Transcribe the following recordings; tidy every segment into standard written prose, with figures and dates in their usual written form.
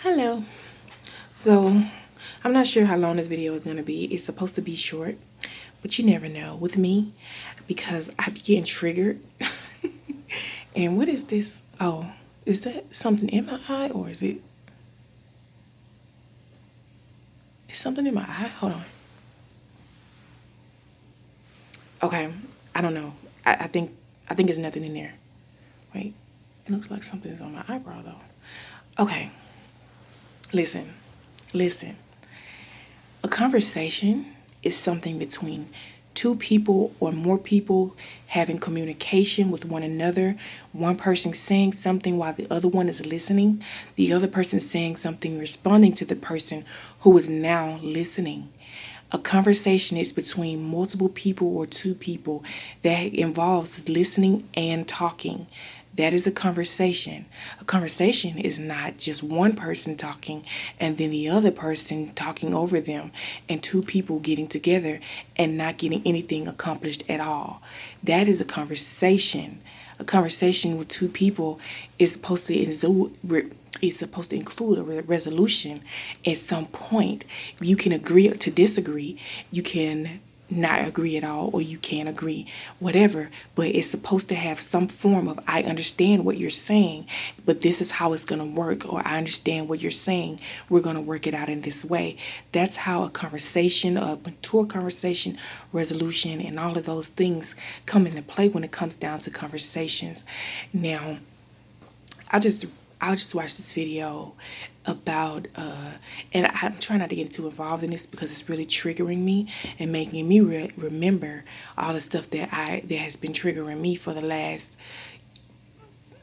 Hello. So, I'm not sure how long this video is going to be. It's supposed to be short, but you never know with me because I be getting triggered. And what is this? Oh, is that something in my eye or is it? Is something in my eye? Hold on. Okay, I don't know. I think there's nothing in there. Wait, it looks like something is on my eyebrow though. Okay, listen, listen. A conversation is something between two people or more people having communication with one another. One person saying something while the other one is listening. The other person saying something, responding to the person who is now listening. A conversation is between multiple people or two people that involves listening and talking. That is a conversation. A conversation is not just one person talking and then the other person talking over them and two people getting together and not getting anything accomplished at all. That is a conversation. A conversation with two people is supposed to include a resolution at some point. You can agree to disagree. You can not agree at all, or you can't agree, whatever. But it's supposed to have some form of I understand what you're saying, but this is how it's going to work, or I understand what you're saying. We're going to work it out in this way. That's how a conversation, a mature conversation, resolution, and all of those things come into play when it comes down to conversations. Now, I just watched this video about and I'm trying not to get too involved in this because it's really triggering me and making me remember all the stuff that has been triggering me for the last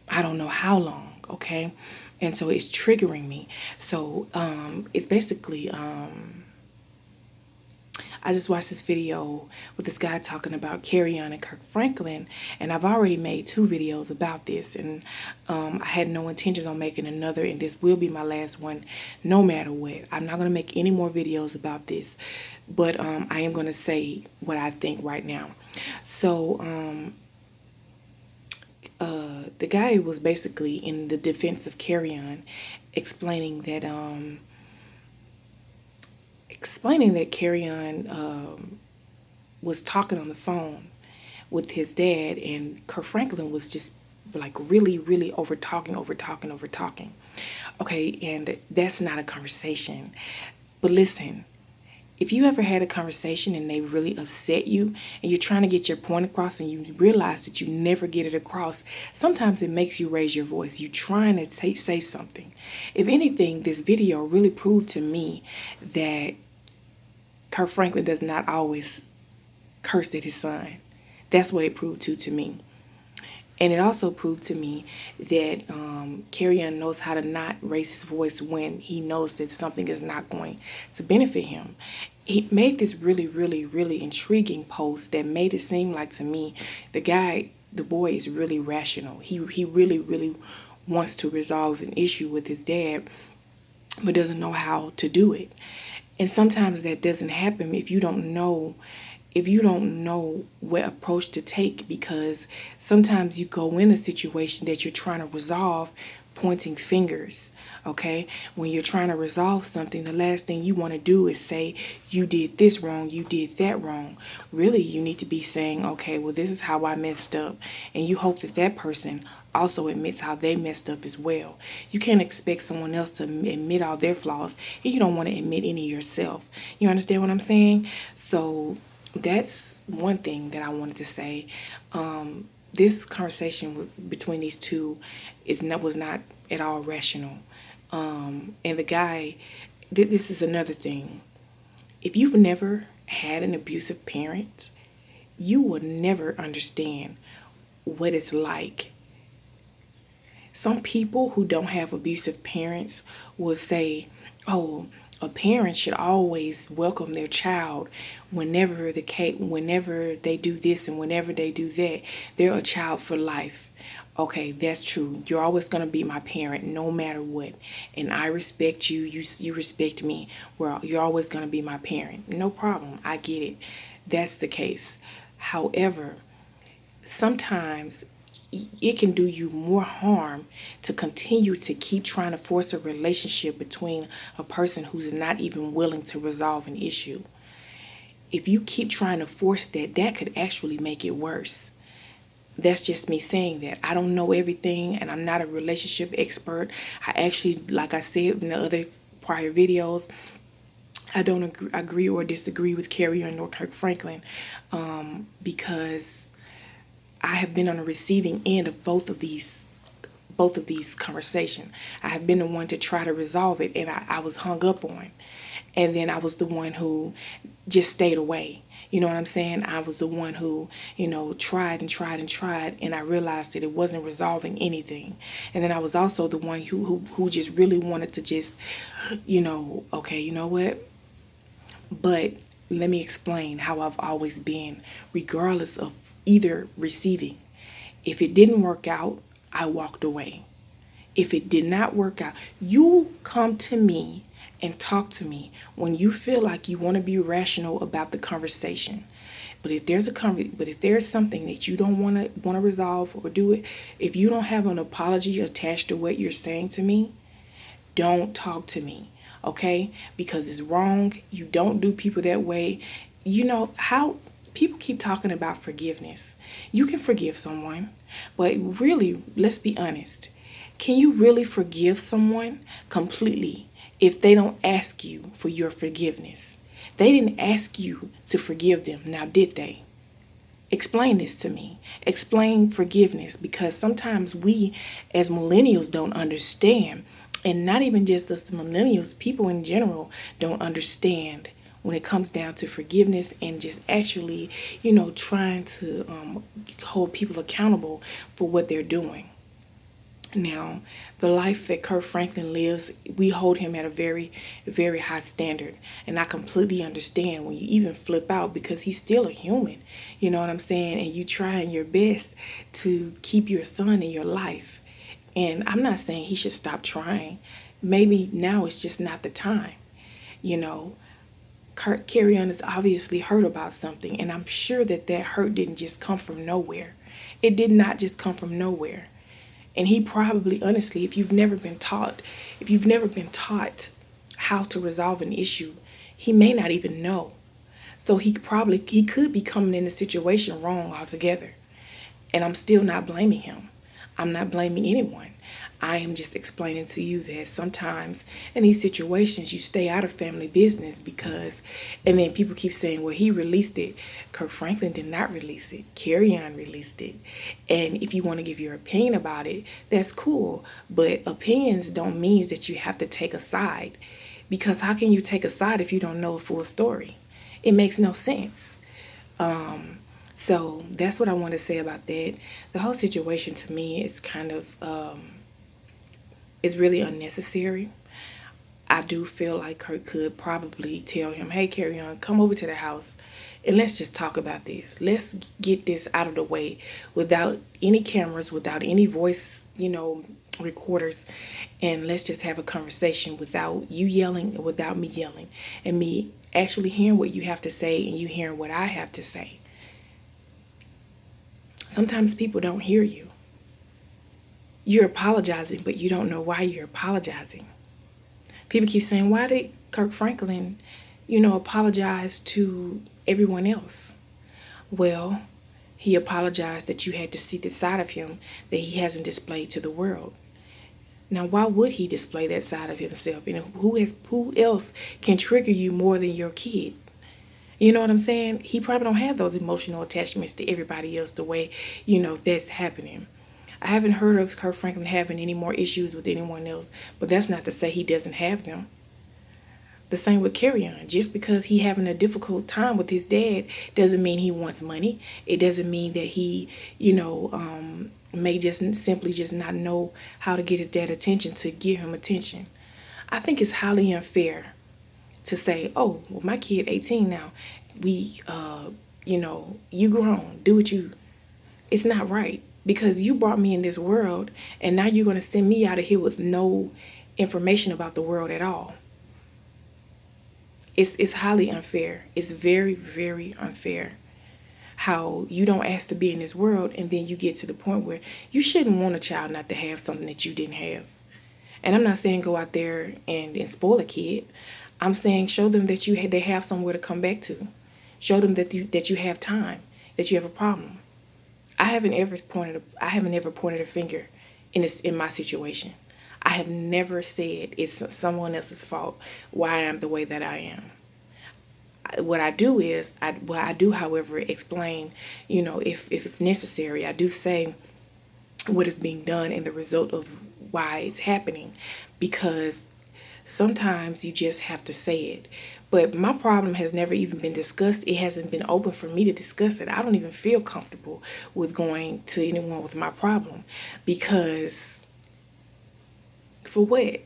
I don't know how long, okay? And so it's triggering me. So it's basically I just watched this video with this guy talking about Carry On and Kirk Franklin, and I've already made 2 videos about this, and I had no intentions on making another, and this will be my last one no matter what. I'm not going to make any more videos about this, but I am going to say what I think right now. So the guy was basically in the defense of Carry On, explaining that Carry On was talking on the phone with his dad, and Kurt Franklin was just like really over talking. Okay, and that's not a conversation. But listen, if you ever had a conversation and they really upset you and you're trying to get your point across and you realize that you never get it across, sometimes it makes you raise your voice. You're trying to say something. If anything, this video really proved to me that Kurt Franklin does not always curse at his son. That's what it proved to me. And it also proved to me that Carry On knows how to not raise his voice when he knows that something is not going to benefit him. He made this really intriguing post that made it seem like to me the boy is really rational. He really wants to resolve an issue with his dad, but doesn't know how to do it. And sometimes that doesn't happen if you don't know what approach to take, because sometimes you go in a situation that you're trying to resolve pointing fingers. Okay, when you're trying to resolve something, the last thing you want to do is say you did this wrong, you did that wrong. Really, you need to be saying, okay, well, this is how I messed up, and you hope that that person also admits how they messed up as well. You can't expect someone else to admit all their flaws and you don't want to admit any yourself. You understand what I'm saying? So that's one thing that I wanted to say. This conversation between these two was not at all rational. And the guy, this is another thing. If you've never had an abusive parent, you will never understand what it's like. Some people who don't have abusive parents will say, oh, a parent should always welcome their child whenever they do this and whenever they do that. They're a child for life. Okay, that's true. You're always going to be my parent no matter what. And I respect you. You respect me. Well, you're always going to be my parent. No problem. I get it. That's the case. However, sometimes it can do you more harm to continue to keep trying to force a relationship between a person who's not even willing to resolve an issue. If you keep trying to force that, that could actually make it worse. That's just me saying that. I don't know everything, and I'm not a relationship expert. I actually, like I said in the other prior videos, I don't agree or disagree with Kerrion or Kirk Franklin, because I have been on the receiving end of both of these conversations. I have been the one to try to resolve it, and I was hung up on. And then I was the one who just stayed away. You know what I'm saying? I was the one who, tried and tried and tried, and I realized that it wasn't resolving anything. And then I was also the one who just really wanted to just, okay, you know what? But let me explain how I've always been, regardless of either receiving. If it didn't work out, I walked away. If it did not work out, you come to me and talk to me when you feel like you want to be rational about the conversation. But if there's something that you don't want to resolve or do it, if you don't have an apology attached to what you're saying to me, don't talk to me, okay? Because it's wrong. You don't do people that way. You know how people keep talking about forgiveness. You can forgive someone, but really, let's be honest. Can you really forgive someone completely if they don't ask you for your forgiveness? They didn't ask you to forgive them. Now, did they? Explain this to me. Explain forgiveness, because sometimes we as millennials don't understand, and not even just us millennials, people in general don't understand when it comes down to forgiveness and just actually, trying to hold people accountable for what they're doing. Now, the life that Kirk Franklin lives, we hold him at a very, very high standard. And I completely understand when you even flip out, because he's still a human. You know what I'm saying? And you trying your best to keep your son in your life. And I'm not saying he should stop trying. Maybe now it's just not the time. Kerrion is obviously hurt about something. And I'm sure that hurt didn't just come from nowhere. It did not just come from nowhere. And he probably, honestly, if you've never been taught how to resolve an issue, he may not even know. So he could be coming in the situation wrong altogether. And I'm still not blaming him. I'm not blaming anyone. I am just explaining to you that sometimes in these situations you stay out of family business and then people keep saying, well, he released it. Kirk Franklin did not release it. Kerrion released it. And if you want to give your opinion about it, that's cool. But opinions don't mean that you have to take a side, because how can you take a side if you don't know a full story? It makes no sense. So that's what I want to say about that. The whole situation to me is kind of, it's really unnecessary. I do feel like Kirk could probably tell him, hey, Kerrion, come over to the house and let's just talk about this. Let's get this out of the way without any cameras, without any voice, recorders. And let's just have a conversation without you yelling, without me yelling, and me actually hearing what you have to say and you hearing what I have to say. Sometimes people don't hear you. You're apologizing, but you don't know why you're apologizing. People keep saying, why did Kirk Franklin, apologize to everyone else? Well, he apologized that you had to see the side of him that he hasn't displayed to the world. Now, why would he display that side of himself? And who else can trigger you more than your kid? You know what I'm saying? He probably don't have those emotional attachments to everybody else the way, that's happening. I haven't heard of Kirk Franklin having any more issues with anyone else, but that's not to say he doesn't have them. The same with Kerrion. Just because he having a difficult time with his dad doesn't mean he wants money. It doesn't mean that he, may just simply just not know how to get his dad attention to give him attention. I think it's highly unfair to say, oh, well, my kid 18 now. We, you grown. Do what you. It's not right. Because you brought me in this world, and now you're going to send me out of here with no information about the world at all. It's highly unfair. It's very, very unfair. how you don't ask to be in this world, and then you get to the point where you shouldn't want a child not to have something that you didn't have. And I'm not saying go out there and spoil a kid. I'm saying show them that they have somewhere to come back to. Show them that you have time, that you have a problem. I haven't ever pointed a finger in my situation. I have never said it's someone else's fault why I am the way that I am. What I do is I do, however, explain, if it's necessary. I do say what is being done and the result of why it's happening, because sometimes you just have to say it. But my problem has never even been discussed. It hasn't been open for me to discuss it. I don't even feel comfortable with going to anyone with my problem, because for what?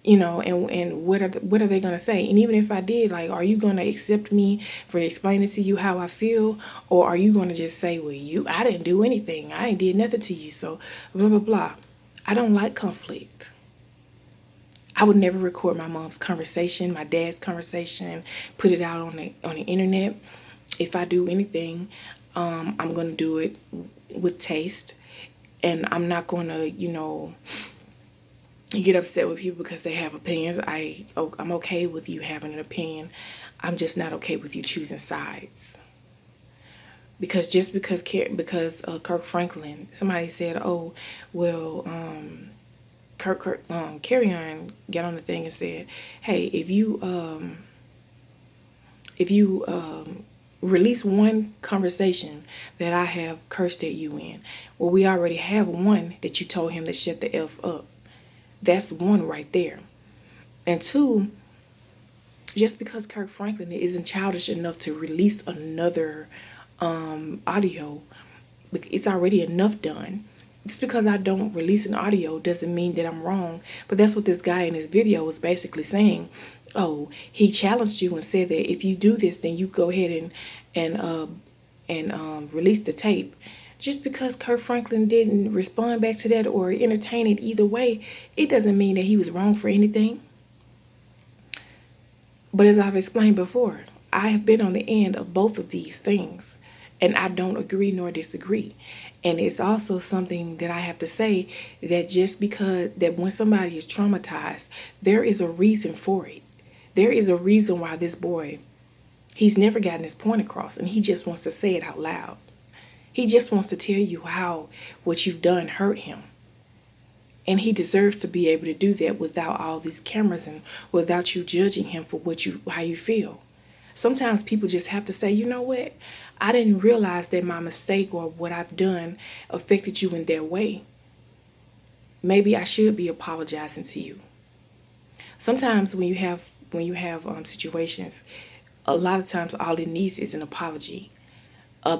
And what are they going to say? And even if I did, like, are you going to accept me for explaining to you how I feel? Or are you going to just say, well, I didn't do anything. I ain't did nothing to you. So blah, blah, blah. I don't like conflict. I would never record my mom's conversation, my dad's conversation, put it out on the internet. If I do anything, I'm going to do it with taste. And I'm not going to, get upset with people because they have opinions. I'm okay with you having an opinion. I'm just not okay with you choosing sides. Because just because Kirk Franklin, somebody said, oh, well, Carry On got on the thing and said, hey, if you release one conversation that I have cursed at you in, well, we already have one that you told him to shut the F up. That's one right there. And two, just because Kirk Franklin isn't childish enough to release another audio, it's already enough done. Just because I don't release an audio doesn't mean that I'm wrong. But that's what this guy in his video was basically saying. Oh, he challenged you and said that if you do this, then you go ahead and release the tape. Just because Kirk Franklin didn't respond back to that or entertain it either way, it doesn't mean that he was wrong for anything. But as I've explained before, I have been on the end of both of these things, and I don't agree nor disagree. And it's also something that I have to say, that just because that when somebody is traumatized, there is a reason for it. There is a reason why this boy, he's never gotten his point across, and he just wants to say it out loud. He just wants to tell you how what you've done hurt him. And he deserves to be able to do that without all these cameras and without you judging him for how you feel. Sometimes people just have to say, you know what? I didn't realize that my mistake or what I've done affected you in that way. Maybe I should be apologizing to you. Sometimes when you have situations, a lot of times all it needs is an apology. Or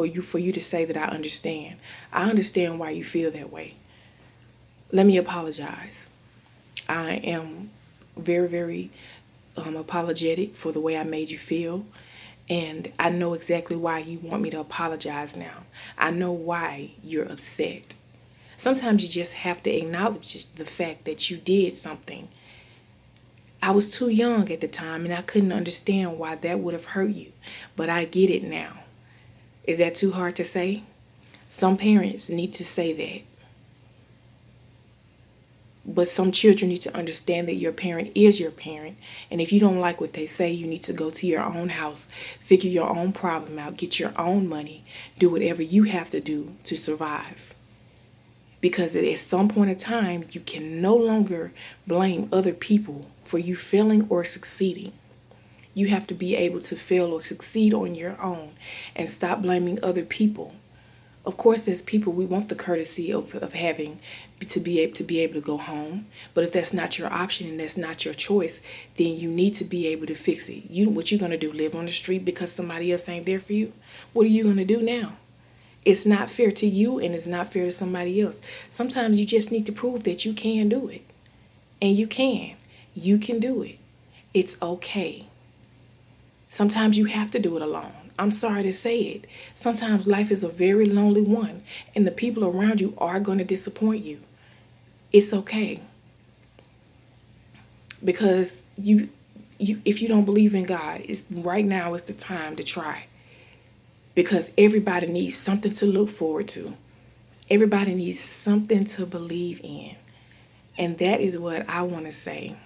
you for you to say that I understand. I understand why you feel that way. Let me apologize. I am very, very apologetic for the way I made you feel. And I know exactly why you want me to apologize now. I know why you're upset. Sometimes you just have to acknowledge the fact that you did something. I was too young at the time and I couldn't understand why that would have hurt you. But I get it now. Is that too hard to say? Some parents need to say that. But some children need to understand that your parent is your parent. And if you don't like what they say, you need to go to your own house, figure your own problem out, get your own money, do whatever you have to do to survive. Because at some point in time, you can no longer blame other people for you failing or succeeding. You have to be able to fail or succeed on your own and stop blaming other people. Of course, as people, we want the courtesy of having to be able to go home. But if that's not your option and that's not your choice, then you need to be able to fix it. What you going to do? Live on the street because somebody else ain't there for you? What are you going to do now? It's not fair to you and it's not fair to somebody else. Sometimes you just need to prove that you can do it. And you can. You can do it. It's okay. Sometimes you have to do it alone. I'm sorry to say it. Sometimes life is a very lonely one, and the people around you are going to disappoint you. It's okay. Because if you don't believe in God, right now is the time to try. because everybody needs something to look forward to. Everybody needs something to believe in. And that is what I want to say.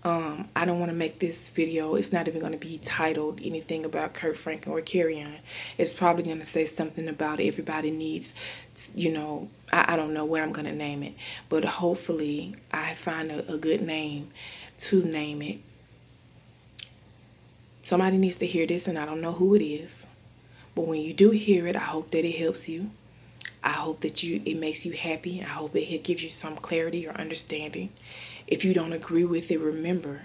I don't want to make this video, it's not even going to be titled anything about Kirk Franklin or Kerrion. It's probably going to say something about everybody needs, I don't know what I'm going to name it. But hopefully I find a good name to name it. Somebody needs to hear this, and I don't know who it is. But when you do hear it, I hope that it helps you. I hope that it makes you happy. I hope it gives you some clarity or understanding. If you don't agree with it, remember,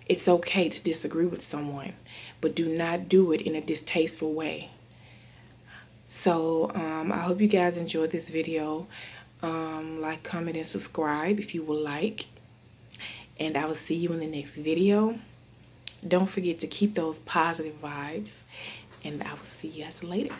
it's okay to disagree with someone, but do not do it in a distasteful way. So I hope you guys enjoyed this video. Like, comment, and subscribe if you would like. And I will see you in the next video. Don't forget to keep those positive vibes. And I will see you guys later.